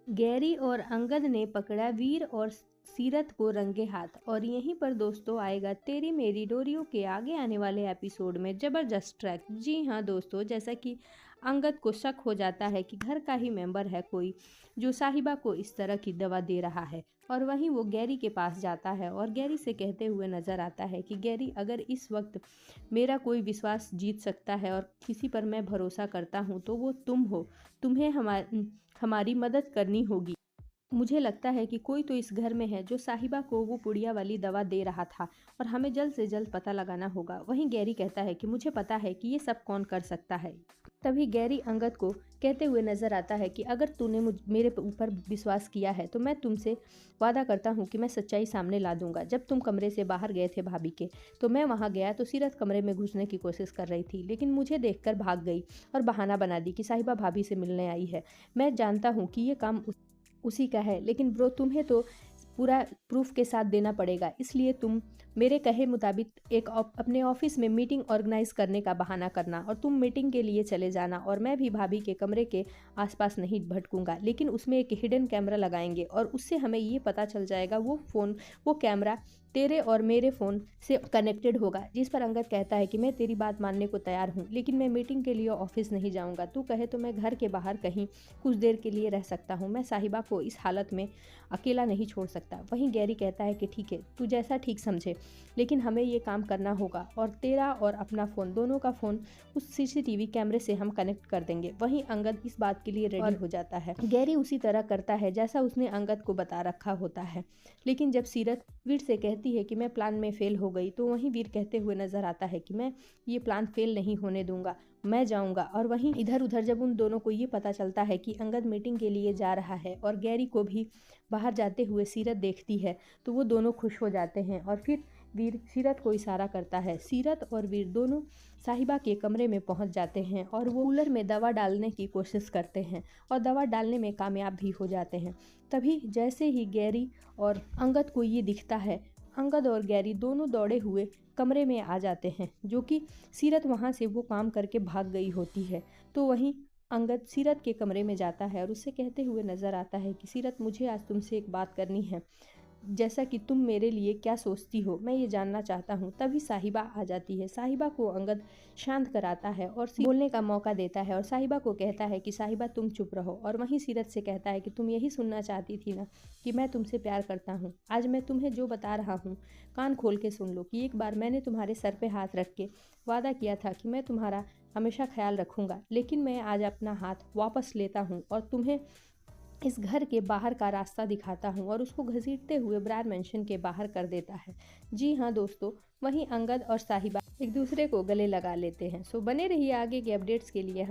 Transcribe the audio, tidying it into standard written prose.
Gary और अंगद ने पकड़ा वीर और सीरत को रंगे हाथ। और यहीं पर दोस्तों आएगा तेरी मेरी डोरियों के आगे आने वाले एपिसोड में जबरदस्त ट्रैक। जी हाँ दोस्तों, जैसा कि अंगद को शक हो जाता है कि घर का ही मेंबर है कोई जो साहिबा को इस तरह की दवा दे रहा है, और वहीं वो गैरी के पास जाता है और गैरी से कहते हुए नजर आता है कि गैरी, अगर इस वक्त मेरा कोई विश्वास जीत सकता है और किसी पर मैं भरोसा करता हूँ तो वो तुम हो। तुम्हें हमारी मदद करनी होगी। मुझे लगता है कि कोई तो इस घर में है जो साहिबा को वो पुड़िया वाली दवा दे रहा था और हमें जल्द से जल्द पता लगाना होगा। वहीं गैरी कहता है कि मुझे पता है कि ये सब कौन कर सकता है। तभी गैरी अंगद को कहते हुए नजर आता है कि अगर तूने मेरे ऊपर विश्वास किया है तो मैं तुमसे वादा करता हूँ कि मैं सच्चाई सामने ला दूंगा। जब तुम कमरे से बाहर गए थे भाभी के, तो मैं वहाँ गया तो सीरत कमरे में घुसने की कोशिश कर रही थी, लेकिन मुझे देखकर भाग गई और बहाना बना दी कि साहिबा भाभी से मिलने आई है। मैं जानता हूँ कि ये काम उसी का है, लेकिन ब्रो तुम्हें तो पूरा प्रूफ के साथ देना पड़ेगा, इसलिए तुम मेरे कहे मुताबिक अपने ऑफिस में मीटिंग ऑर्गेनाइज करने का बहाना करना और तुम मीटिंग के लिए चले जाना, और मैं भी भाभी के कमरे के आसपास नहीं भटकूंगा, लेकिन उसमें एक हिडन कैमरा लगाएंगे और उससे हमें ये पता चल जाएगा वो कैमरा तेरे और मेरे फ़ोन से कनेक्टेड होगा। जिस पर अंगद कहता है कि मैं तेरी बात मानने को तैयार हूँ, लेकिन मैं मीटिंग के लिए ऑफिस नहीं जाऊँगा। तू कहे तो मैं घर के बाहर कहीं कुछ देर के लिए रह सकता हूँ। मैं साहिबा को इस हालत में अकेला नहीं छोड़ सकता। वहीं गैरी कहता है कि ठीक है, तू जैसा ठीक समझे, लेकिन हमें ये काम करना होगा और तेरा और अपना फ़ोन, दोनों का फ़ोन उस सीसीटीवी कैमरे से हम कनेक्ट कर देंगे। वहीं अंगद इस बात के लिए रेडी हो जाता है। गैरी उसी तरह करता है जैसा उसने अंगद को बता रखा होता है, लेकिन जब सीरत वीर से कहती है कि मैं प्लान में फेल हो गई, तो वहीं वीर कहते हुए नजर आता है कि मैं ये प्लान फेल नहीं होने दूंगा, मैं जाऊंगा। और वहीं इधर उधर जब उन दोनों को ये पता चलता है कि अंगद मीटिंग के लिए जा रहा है और गैरी को भी बाहर जाते हुए सीरत देखती है, तो वो दोनों खुश हो जाते हैं और फिर वीर सीरत को इशारा करता है। सीरत और वीर दोनों साहिबा के कमरे में पहुंच जाते हैं और वो कूलर में दवा डालने की कोशिश करते हैं और दवा डालने में कामयाब भी हो जाते हैं। तभी जैसे ही गैरी और अंगद को ये दिखता है, अंगद और गैरी दोनों दौड़े हुए कमरे में आ जाते हैं, जो कि सीरत वहाँ से वो काम करके भाग गई होती है। तो वहीं अंगद सीरत के कमरे में जाता है और उससे कहते हुए नजर आता है कि सीरत, मुझे आज तुमसे एक बात करनी है, जैसा कि तुम मेरे लिए क्या सोचती हो मैं ये जानना चाहता हूँ। तभी साहिबा आ जाती है। साहिबा को अंगद शांत कराता है और बोलने का मौका देता है और साहिबा को कहता है कि साहिबा तुम चुप रहो। और वहीं सीरत से कहता है कि तुम यही सुनना चाहती थी ना कि मैं तुमसे प्यार करता हूँ। आज मैं तुम्हें जो बता रहा हूँ कान खोल के सुन लो कि एक बार मैंने तुम्हारे सर पे हाथ रख के वादा किया था कि मैं तुम्हारा हमेशा ख्याल रखूंगा, लेकिन मैं आज अपना हाथ वापस लेता हूँ और तुम्हें इस घर के बाहर का रास्ता दिखाता हूँ। और उसको घसीटते हुए ब्रार मेंशन के बाहर कर देता है। जी हाँ दोस्तों, वहीं अंगद और साहिबा एक दूसरे को गले लगा लेते हैं। सो बने रहिए आगे के अपडेट्स के लिए।